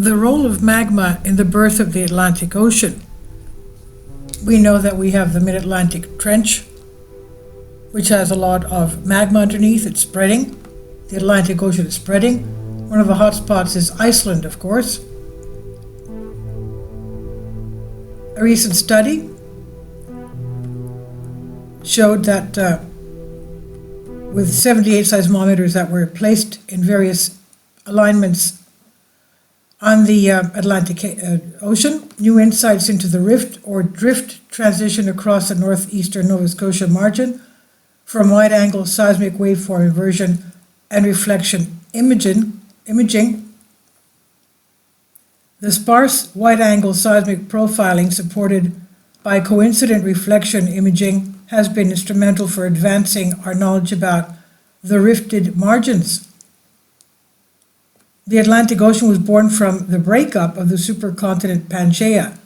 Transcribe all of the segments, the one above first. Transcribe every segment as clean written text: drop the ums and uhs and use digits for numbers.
The role of magma in the birth of the Atlantic Ocean. We know that we have the Mid-Atlantic Trench, which has a lot of magma underneath. It's spreading. The Atlantic Ocean is spreading. One of the hotspots is Iceland, of course. A recent study showed that with 78 seismometers that were placed in various alignments on the Atlantic Ocean, new insights into the rift or drift transition across the northeastern Nova Scotia margin from wide-angle seismic waveform inversion and reflection imaging. The sparse wide-angle seismic profiling supported by coincident reflection imaging has been instrumental for advancing our knowledge about the rifted margins. The Atlantic Ocean was born from the breakup of the supercontinent Pangaea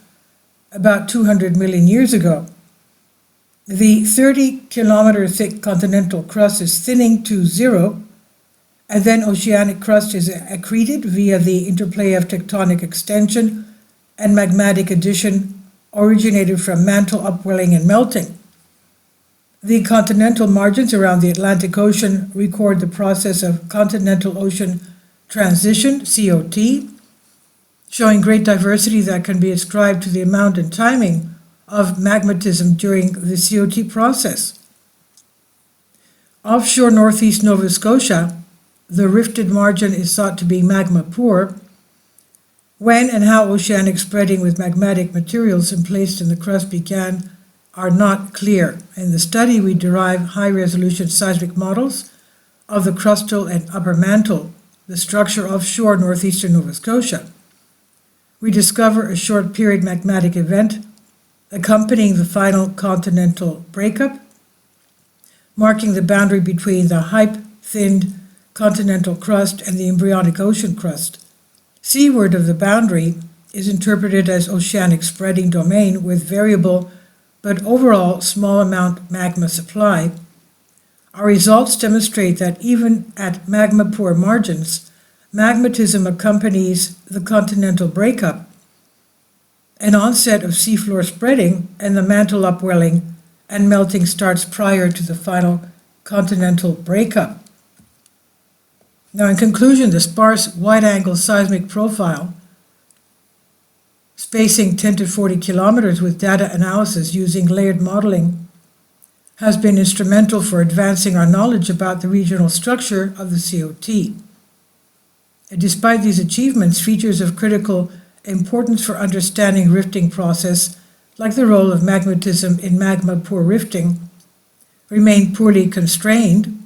about 200 million years ago. The 30-kilometer thick continental crust is thinning to zero, and then oceanic crust is accreted via the interplay of tectonic extension and magmatic addition originated from mantle upwelling and melting. The continental margins around the Atlantic Ocean record the process of continental ocean transition, COT, showing great diversity that can be ascribed to the amount and timing of magmatism during the COT process. Offshore northeast Nova Scotia, the rifted margin is thought to be magma poor. When and how oceanic spreading with magmatic materials emplaced in the crust began are not clear. In the study, we derive high-resolution seismic models of the crustal and upper mantle, the structure offshore northeastern Nova Scotia. We discover a short period magmatic event accompanying the final continental breakup, marking the boundary between the hype-thinned continental crust and the embryonic ocean crust. Seaward of the boundary is interpreted as oceanic spreading domain with variable but overall small amount magma supply. Our results demonstrate that even at magma-poor margins, magmatism accompanies the continental breakup, an onset of seafloor spreading, and the mantle upwelling and melting starts prior to the final continental breakup. Now, in conclusion, the sparse wide-angle seismic profile, spacing 10 to 40 kilometers with data analysis using layered modeling, has been instrumental for advancing our knowledge about the regional structure of the COT. And despite these achievements, features of critical importance for understanding rifting process, like the role of magmatism in magma-poor rifting, remain poorly constrained.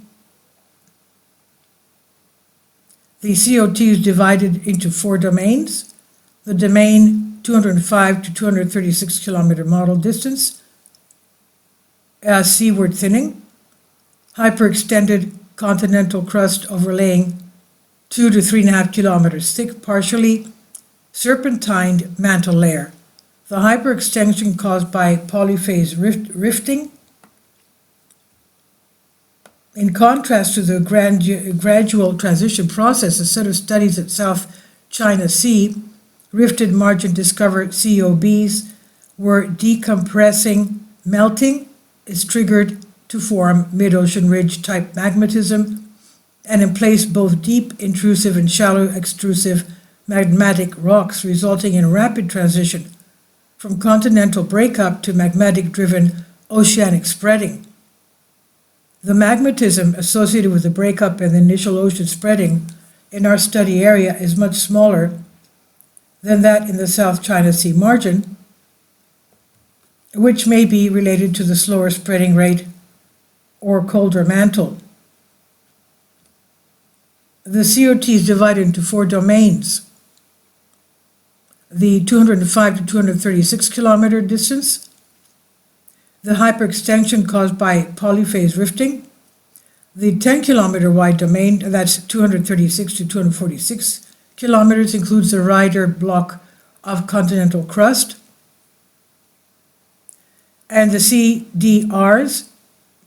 The COT is divided into 4 domains. The domain 205 to 236 kilometer model distance, seaward thinning, hyperextended continental crust overlaying 2 to 3.5 kilometers thick, partially serpentined mantle layer. The hyperextension caused by polyphase rifting. In contrast to the gradual transition process, a set of studies at South China Sea, rifted margin discovered COBs were decompressing melting is triggered to form mid-ocean ridge type magmatism and in place both deep intrusive and shallow extrusive magmatic rocks, resulting in rapid transition from continental breakup to magmatic driven oceanic spreading. The magmatism associated with the breakup and the initial ocean spreading in our study area is much smaller than that in the South China Sea margin, which may be related to the slower spreading rate or colder mantle. The COT is divided into 4 domains. The 205 to 236 kilometer distance, the hyperextension caused by polyphase rifting, the 10 kilometer wide domain, that's 236 to 246 kilometers, includes the Ryder block of continental crust, and the CDRs,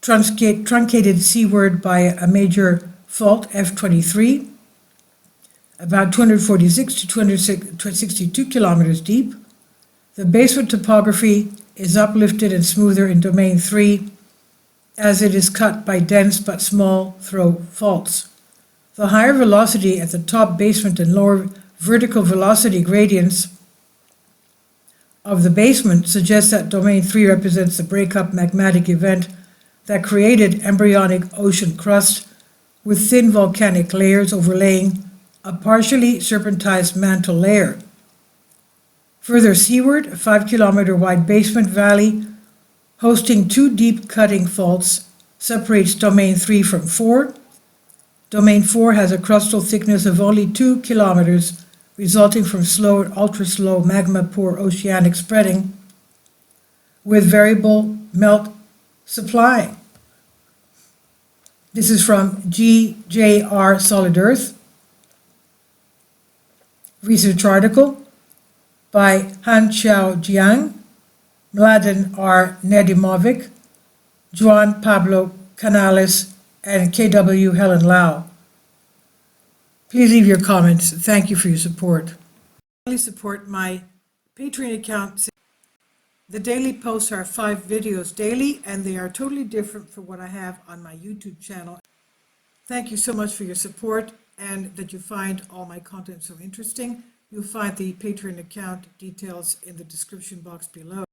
truncated seaward by a major fault, F23, about 246 to 262 kilometers deep. The basement topography is uplifted and smoother in domain 3 as it is cut by dense but small throw faults. The higher velocity at the top basement and lower vertical velocity gradients of the basement suggests that domain 3 represents the breakup magmatic event that created embryonic ocean crust with thin volcanic layers overlaying a partially serpentized mantle layer. Further seaward, a 5-kilometer wide basement valley hosting 2 deep cutting faults separates domain 3 from 4. Domain 4 has a crustal thickness of only 2 kilometers, resulting from slow and ultra-slow magma-poor oceanic spreading with variable melt supply. This is from GJR Solid Earth, research article by Hanqiao Jiang, Mladen R. Nedimovic, Juan Pablo Canales, and KW Helen Lau. Please leave your comments. Thank you for your support. Please support my Patreon account. The daily posts are 5 videos daily, and they are totally different from what I have on my YouTube channel. Thank you so much for your support and that you find all my content so interesting. You'll find the Patreon account details in the description box below.